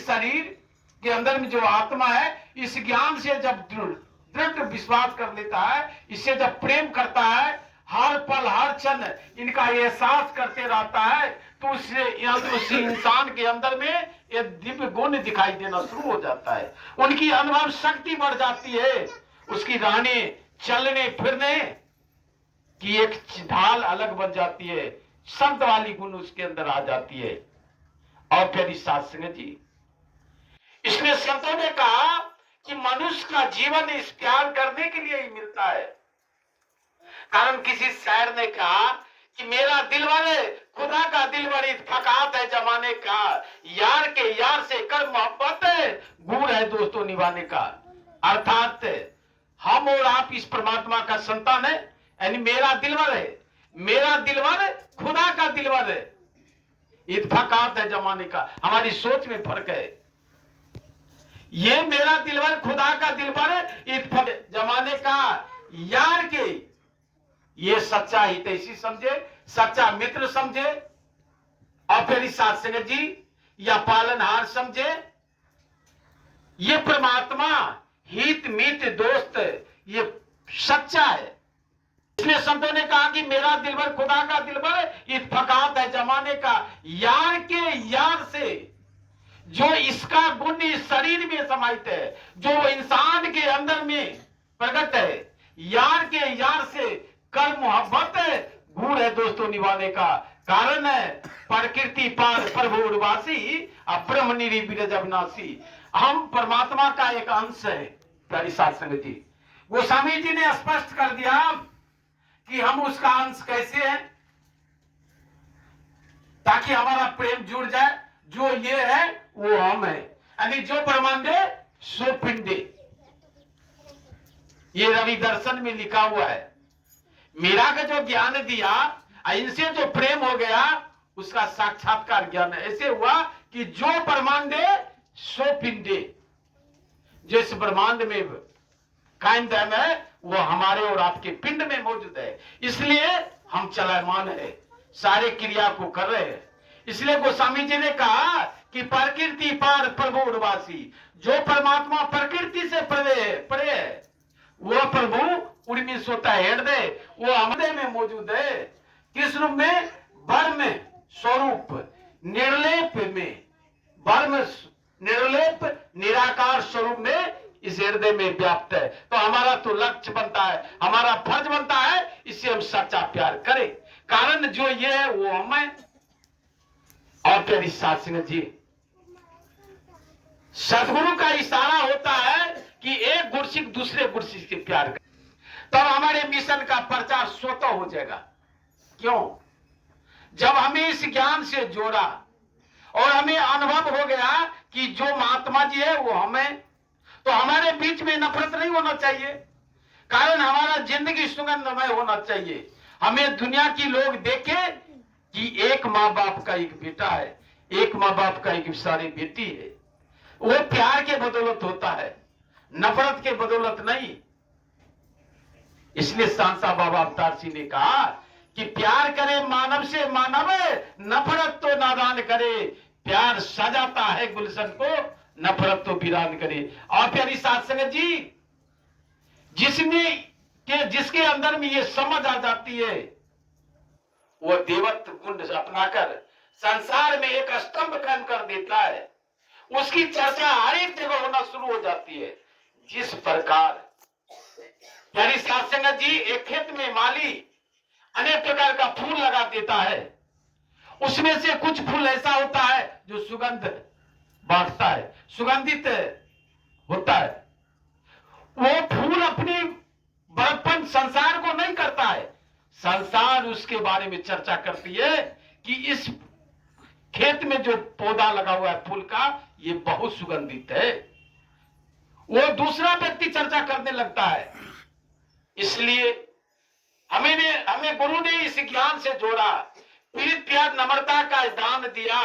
शरीर के अंदर में जो आत्मा है, इस ज्ञान से जब दृढ़ विश्वास कर लेता है, इससे जब प्रेम करता है, हर पल हर क्षण इनका एहसास करते रहता है, तो उसी इंसान के अंदर में ये दिव्य गुण दिखाई देना शुरू हो जाता है। उनकी अनुभव शक्ति बढ़ जाती है, उसकी रहने चलने फिरने की एक ढाल अलग बन जाती है, संत वाली गुण उसके अंदर आ जाती है। और प्यारी साथ संगत जी, इसलिए संतों ने कहा कि मनुष्य का जीवन इस प्यार करने के लिए ही मिलता है। कारण किसी शायर ने कहा कि मेरा दिलवर खुदा का दिलवर फकात है जमाने का, यार के यार से कर मोहब्बत गुण है दोस्तों निभाने का। अर्थात हम और आप इस परमात्मा का संतान है, यानी मेरा दिलवर है, मेरा दिलवर खुदा का दिलवर है। इत्फाकात है जमाने का, हमारी सोच में फर्क है। ये मेरा दिलवर खुदा का दिलवर जमाने का यार के, ये सच्चा हितैषी समझे, सच्चा मित्र समझे, और फिर साथ संगत जी या पालनहार समझे। ये परमात्मा हित मित दोस्त ये सच्चा है। इसलिए संतों ने कहा कि मेरा दिलबर खुदा का दिलबर इत्फाकात है जमाने का, यार के यार से जो इसका गुण इस शरीर में समाहित है, जो इंसान के अंदर में प्रकट है, यार के यार से कर मोहब्बत गुण है दोस्तों निभाने का। कारण है प्रकृति पार प्रभु उर्वासी ब्रह्म निरीबिरज अविनाशी। हम परमात्मा का एक अंश है। प्यारी साथ संगत जी, गोस्वामी जी ने स्पष्ट कर दिया कि हम उसका अंश कैसे हैं, ताकि हमारा प्रेम जुड़ जाए। जो ये है वो हम है, यानी जो ब्रह्मांडे सो पिंडे, ये रवि दर्शन में लिखा हुआ है। मीरा का जो ज्ञान दिया, इनसे जो प्रेम हो गया, उसका साक्षात्कार ज्ञान ऐसे हुआ कि जो ब्रह्मांडे सो पिंडे, जिस ब्रह्मांड में कायम दायम है वो हमारे और आपके पिंड में मौजूद है। इसलिए हम चलायमान है, सारे क्रिया को कर रहे हैं। इसलिए गोस्वामी जी ने कहा कि प्रकृति पार प्रभु उर्वासी, जो परमात्मा प्रकृति से परे है, वो प्रभु उर्मी सोता है हृदय, वो हृदय में मौजूद है। किस रूप में? ब्रह्म स्वरूप निर्लेप में, ब्रह्म निर्लेप निराकार स्वरूप में इस हृदय में व्याप्त है। तो हमारा तो लक्ष्य बनता है, हमारा फर्ज बनता है, इससे हम सच्चा प्यार करें। कारण जो ये है वो हम है। और प्यारी साथ संगत जी, सदगुरु का इशारा होता है कि एक गुरसिक दूसरे गुरसिक से प्यार करे, तब हमारे मिशन का प्रचार स्वतः हो जाएगा। क्यों? जब हमें इस ज्ञान से जोड़ा और हमें अनुभव हो गया कि जो महात्मा जी है वो हमें, तो हमारे बीच में नफरत नहीं होना चाहिए। कारण हमारा जिंदगी सुगंधमय होना चाहिए। हमें दुनिया की लोग देखे कि एक माँ बाप का एक बेटा है, एक माँ बाप का एक सारी बेटी है। वो प्यार के बदौलत होता है, नफरत के बदौलत नहीं। इसलिए सांसा बाबा अवतार सिंह ने कहा कि प्यार करे मानव से मानव, नफरत तो नादान करे। प्यार सजाता है गुलशन को, नफरत तो वीरान करे। और प्यारी साथ संगत जी, जिसके अंदर में ये समझ आ जाती है, वो देवत्व गुण अपनाकर संसार में एक स्तंभ कायम कर देता है। उसकी चर्चा हर एक जगह होना शुरू हो जाती है। जिस प्रकार प्यारी साथ संगत जी, एक खेत में माली अनेक प्रकार का फूल लगा देता है, उसमें से कुछ फूल ऐसा होता है जो सुगंध बांटता है, सुगंधित होता है। वो फूल अपनी बड़प्पन संसार को नहीं करता है, संसार उसके बारे में चर्चा करती है कि इस खेत में जो पौधा लगा हुआ है फूल का, ये बहुत सुगंधित है। वो दूसरा व्यक्ति चर्चा करने लगता है। इसलिए हमें गुरु ने इस ज्ञान से जोड़ा, पीड़ित प्यार नम्रता का दान दिया।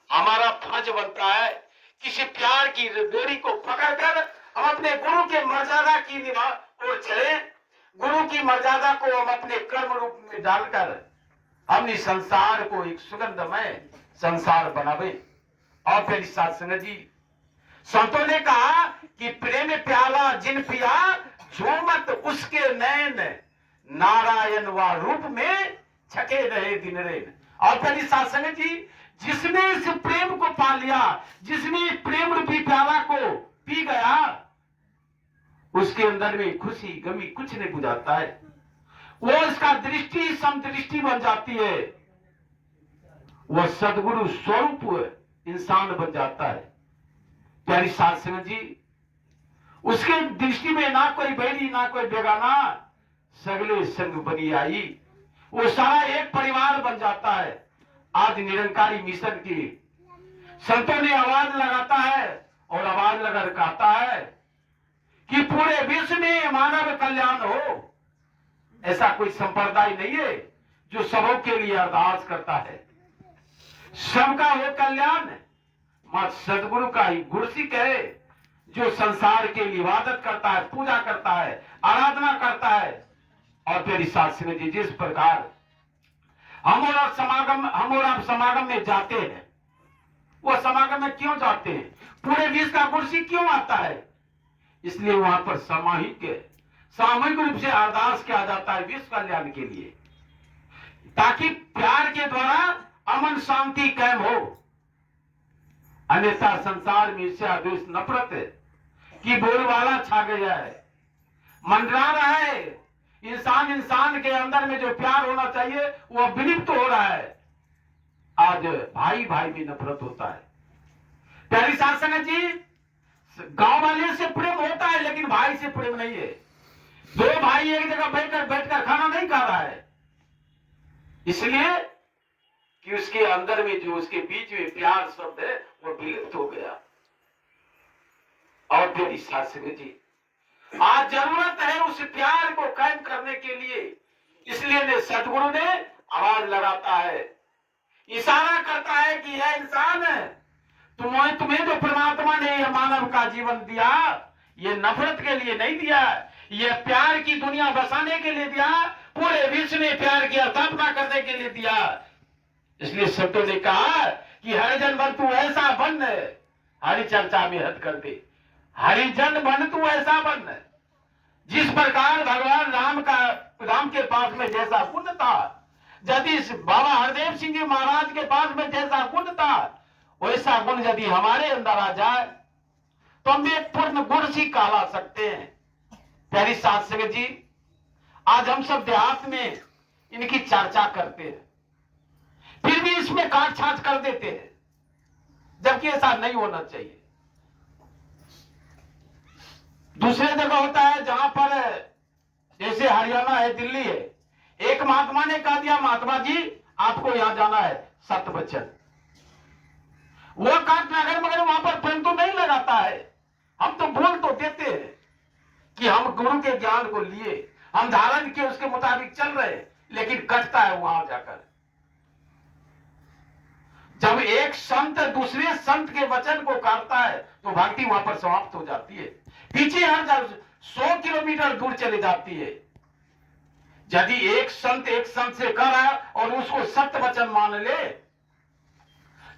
हमारा फर्ज बनता है किसी प्यार की डोरी को पकड़कर हम अपने गुरु के मर्यादा की निभा को चले। गुरु की मर्यादा को हम अपने कर्म रूप में डालकर हम इस संसार को एक सुगंधमय संसार बनावे। और फिर साथ संगत जी, संतों ने कहा कि प्रेम प्याला जिन पिया झूमत उसके नैन, नारायण व रूप में छके रहे दिन रेन। और फिर साथ संगत जी, जिसने इस प्रेम को पा लिया, जिसने प्रेम रूपी प्याला को पी गया, उसके अंदर में खुशी गमी कुछ नहीं बुझाता है। वो इसका दृष्टि समदृष्टि बन जाती है, वह सदगुरु स्वरूप इंसान बन जाता है। प्यारी साध संगत जी, उसके दृष्टि में ना कोई बैरी ना कोई बेगाना, सगले संग बनी आई, वो सारा एक परिवार बन जाता है। आज निरंकारी मिशन की संतों ने आवाज लगाता है और आवाज लगा कहता है कि पूरे विश्व में मानव कल्याण हो। ऐसा कोई संप्रदाय नहीं है जो सबों के लिए अरदास करता है। सबका हो कल्याण मत सदगुरु का ही गुरसिक है, जो संसार के लिए इबादत करता है, पूजा करता है, आराधना करता है। और फिर शास्त्री जी, जिस प्रकार हम और आप समागम में जाते हैं, वो समागम में क्यों जाते हैं? पूरे विश्व का गुरसिक क्यों आता है? इसलिए वहां पर सामूहिक रूप से अरदास किया जाता है विश्व कल्याण के लिए, ताकि प्यार के द्वारा अमन शांति कायम हो। अन्यथा संसार में ईर्ष्या द्वेष नफरत की बोलबाला छा गया है, मंडरा रहा है। इंसान के अंदर में जो प्यार होना चाहिए वो विलुप्त हो रहा है। आज भाई भाई में नफरत होता है। प्यारी साध संगत जी, गांव वाले से प्रेम होता है लेकिन भाई से प्रेम नहीं है। दो भाई एक जगह बैठकर खाना नहीं खा रहा है, इसलिए कि उसके अंदर में जो उसके बीच में प्यार शब्द है वो विलुप्त हो गया। और फिर साध संगत जी, आज जरूरत है उस प्यार को कायम करने के लिए, इसलिए सदगुरु ने आवाज लगाता है, इशारा करता है कि यह इंसान है, तुम्हें जो परमात्मा ने यह मानव का जीवन दिया, ये नफरत के लिए नहीं दिया, ये प्यार की दुनिया बसाने के लिए दिया, पूरे विश्व में प्यार की स्थापना करने के लिए दिया। इसलिए संतों ने कहा कि हरिजन बन तू ऐसा बन, हरि चर्चा में हद कर दे, हरिजन बन तू ऐसा बन। जिस प्रकार भगवान राम के पास में जैसा गुण था, यदि बाबा हरदेव सिंह जी महाराज के पास में जैसा गुण था, वैसा गुण यदि हमारे अंदर आ जाए तो हम एक पूर्ण गुण सी कहला सकते हैं। प्यारी साध संगत जी, आज हम सब देहात में इनकी चर्चा करते हैं, फिर भी इसमें काट छाट कर देते हैं, जबकि ऐसा नहीं होना चाहिए। दूसरे जगह होता है जहां पर जैसे हरियाणा है, दिल्ली है, एक महात्मा ने कह दिया, महात्मा जी आपको यहां जाना है, सत्य वचन, वो काट नगर मगर वहां पर प्रेम तो नहीं लगाता है। हम तो बोल तो देते हैं कि हम गुरु के ज्ञान को लिए, हम धारण के उसके मुताबिक चल रहे, लेकिन कटता है वहां जाकर। जब एक संत दूसरे संत के वचन को काटता है तो भक्ति वहां पर समाप्त हो जाती है, पीछे हर 100 किलोमीटर दूर चली जाती है। यदि एक संत से कह रहा है और उसको सत्य वचन मान ले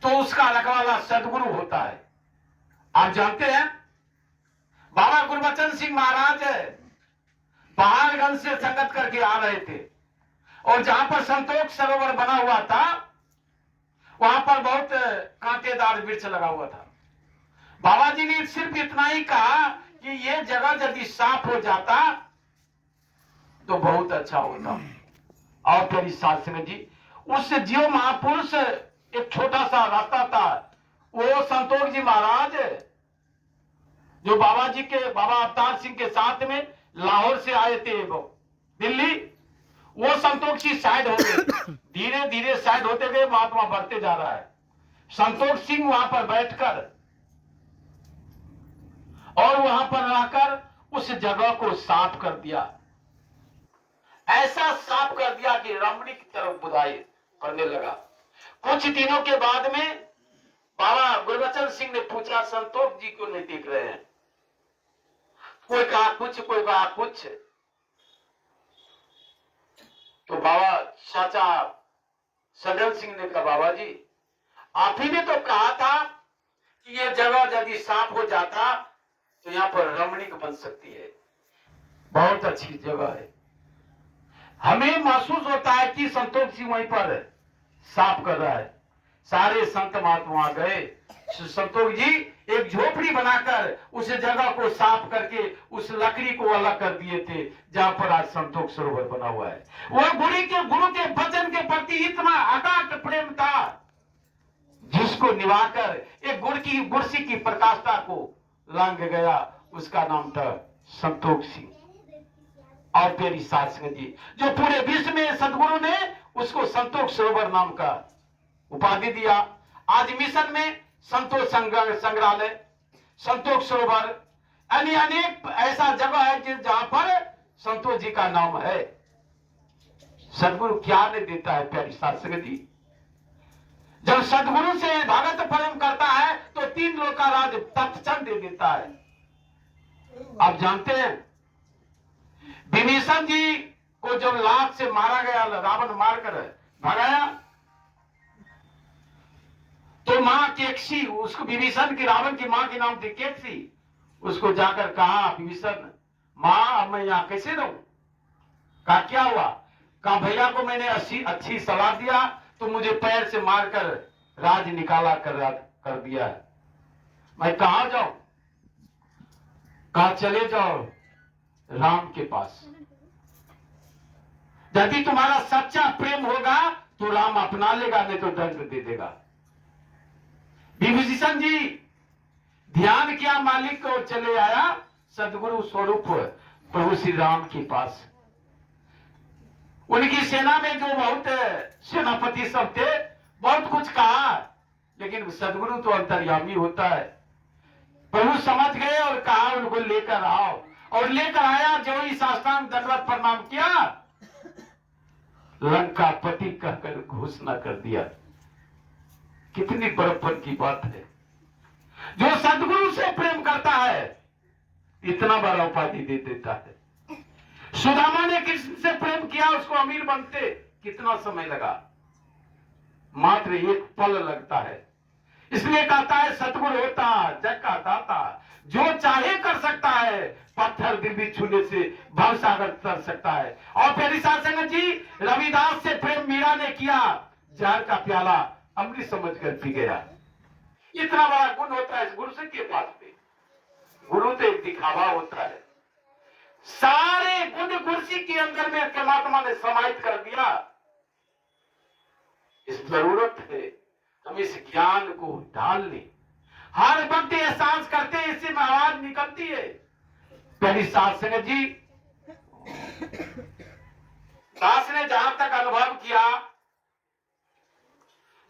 तो उसका रखवाला सदगुरु होता है। आप जानते हैं बाबा गुरबचन सिंह महाराज पहाड़गंज से संगत करके आ रहे थे, और जहां पर संतोष सरोवर बना हुआ था वहां पर बहुत कांटेदार वृक्ष लगा हुआ था। बाबा जी ने सिर्फ इतना ही कहा कि ये जगह यदि साफ हो जाता तो बहुत अच्छा होता। और फिर साध संगत जी, उस जीव महापुरुष एक छोटा सा रास्ता था, वो संतोष जी महाराज जो बाबा अवतार सिंह के साथ में लाहौर से आए थे दिल्ली, वो संतोष जी साइड हो गए, धीरे धीरे साइड होते गए, महात्मा बढ़ते जा रहा है। संतोष सिंह वहां पर बैठकर और वहां पर रहकर उस जगह को साफ कर दिया, ऐसा साफ कर दिया कि रमणी की तरफ बुझाई करने लगा। कुछ दिनों के बाद में बाबा गुरबचन सिंह ने पूछा, संतोष जी क्यों नहीं दिख रहे हैं? कोई कहा कुछ, कोई कहा कुछ। तो बाबा चाचा सजन सिंह ने कहा, बाबा जी आप ही ने तो कहा था जगह यदि साफ हो जाता तो यहाँ पर रमणीक बन सकती है, बहुत अच्छी जगह है। हमें महसूस होता है कि संतोष जी वहीं पर साफ कर रहा है। सारे संत महात्मा गए, संतोष जी एक झोपड़ी बनाकर उस जगह को साफ करके उस लकड़ी को अलग कर दिए थे जहां पर आज संतोष सरोवर बना हुआ है। वह गुरु के वचन के प्रति इतना अगाध प्रेम था जिसको निभाकर एक गुरसी की प्रकाष्ठा को लांग गया, उसका नाम था संतोष सिंह। और प्यारी साध संगत जी, जो पूरे विश्व में सदगुरु ने उसको संतोष सरोवर नाम का उपाधि दिया। आज मिशन में संतोष संग्रहालय, संतोष सरोवर, अनेक ऐसा जगह है जहां पर संतोष जी का नाम है। सदगुरु क्या नहीं देता है प्यारी साध संगत जी। जब सदगुरु से भगत प्रेम करता है तो 3 लोग का राज तत्क्षण दे देता है। आप जानते हैं विभीषण जी को जब लात से मारा गया, रावण मारकर भगाया, तो मां केकसी, उसको विभीषण की, रावण की मां की नाम थी केकसी, उसको जाकर कहा विभीषण मां अब मैं यहां कैसे रहूं? कहा क्या हुआ? कहा भैया को मैंने अच्छी सलाह दिया तो मुझे पैर से मारकर राज निकाला कर दिया है, मैं कहां जाऊं? कहा चले जाओ राम के पास, यदि तुम्हारा सच्चा प्रेम होगा तो राम अपना लेगा, नहीं तो दंड दे देगा। विभीषण जी ध्यान किया मालिक को, चले आया सदगुरु स्वरूप प्रभु श्री राम के पास। उनकी सेना में जो बहुत सेनापति सब थे, बहुत कुछ कहा, लेकिन सदगुरु तो अंतर्यामी होता है। प्रभु समझ गए और कहा उनको लेकर आओ, और लेकर आया। जो ही साष्टांग दंडवत प्रणाम किया, लंकापति कहकर घोषणा कर दिया। कितनी बड़प्पन की बात है। जो सदगुरु से प्रेम करता है इतना बड़ा उपाधि दे देता है। सुदामा ने कृष्ण से प्रेम किया, उसको अमीर बनते कितना समय लगा? मात्र एक पल लगता है। इसलिए कहता है सतगुरु होता जग का दाता, जो चाहे कर सकता है, पत्थर दिल भी छूने से भव सागर तर सकता है। और प्यारी साध संगत जी, रविदास से प्रेम मीरा ने किया, जहर का प्याला अमृत समझकर पी गया। इतना बड़ा गुण होता है इस गुरु से के पास में। गुरु तो एक दिखावा होता है। सारे गुण कुर्सी के अंदर में परमात्मा ने समाहित कर दिया। इस जरूरत है हम इस ज्ञान को डाल लें। हर वक्त एहसास करते हैं, इससे में आवाज निकलती है। प्यारी साध संगत जी, दास ने जहां तक अनुभव किया,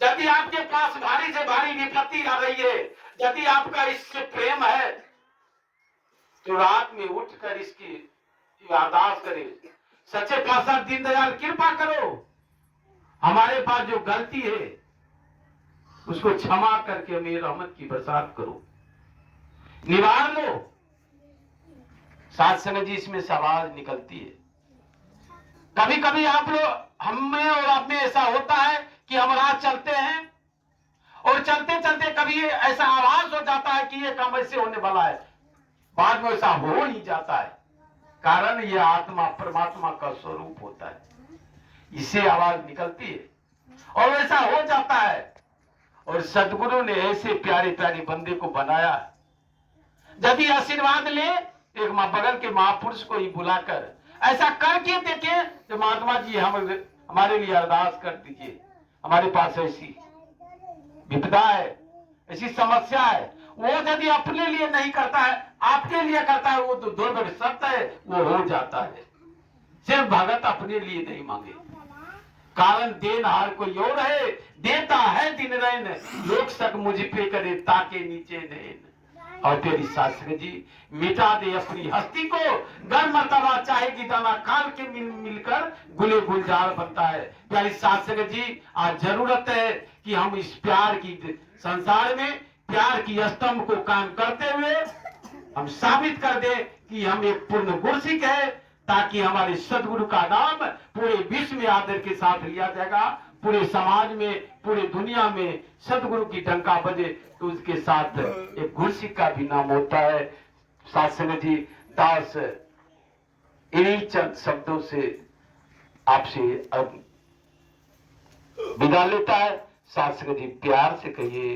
यदि आपके पास भारी से भारी विपत्ति आ रही है, यदि आपका इससे प्रेम है, तो रात में उठकर इसकी अरदास करें, सच्चे पातशाह दीनदयाल कृपा करो, हमारे पास जो गलती है उसको क्षमा करके हमें रहमत की बरसात करो, निवार लो। साध संगत जी, इसमें से आवाज निकलती है। कभी कभी आप लोग, हमें और आप में ऐसा होता है कि हम राह चलते हैं और चलते चलते कभी ऐसा आवाज हो जाता है कि ये काम ऐसे होने वाला है, बाद में ऐसा हो ही जाता है। कारण ये आत्मा परमात्मा का स्वरूप होता है, इससे आवाज निकलती है और ऐसा हो जाता है। और सदगुरु ने ऐसे प्यारे प्यारे बंदे को बनाया। यदि आशीर्वाद ले, एक बगल के महापुरुष को ही बुलाकर ऐसा करके देखे, तो महात्मा जी हमारे लिए अरदास कर दीजिए, हमारे पास ऐसी विपदा है, ऐसी समस्या है। वो यदि अपने लिए नहीं करता है, आपके लिए करता है, वो तो दो सत्य है, वो हो जाता है। सिर्फ भगत अपने लिए नहीं मांगे, कारण देनहार कोई और है, देता है दिन रैन, लोग सक मुझ पे करे ताके नीचे नैन। और तेरी शास्त्र जी, मिटा दे अपनी हस्ती को, गर मर्तबा चाहेगी दाना काल के मिलकर गुले गुलजार बनता है। प्यारी शास्त्र जी, आज जरूरत है कि हम इस प्यार की संसार में प्यार की स्तंभ को कायम करते हुए हम साबित कर दे कि हम एक पूर्ण गुरसिक है, ताकि हमारे सदगुरु का नाम पूरे विश्व में आदर के साथ लिया जाएगा। पूरे समाज में, पूरे दुनिया में सदगुरु की डंका बजे तो उसके साथ एक गुरसिक का भी नाम होता है। साथ संगत जी, दास इन्हीं चंद शब्दों से आपसे अब विदा लेता है। साथ संगत जी प्यार से कहिए।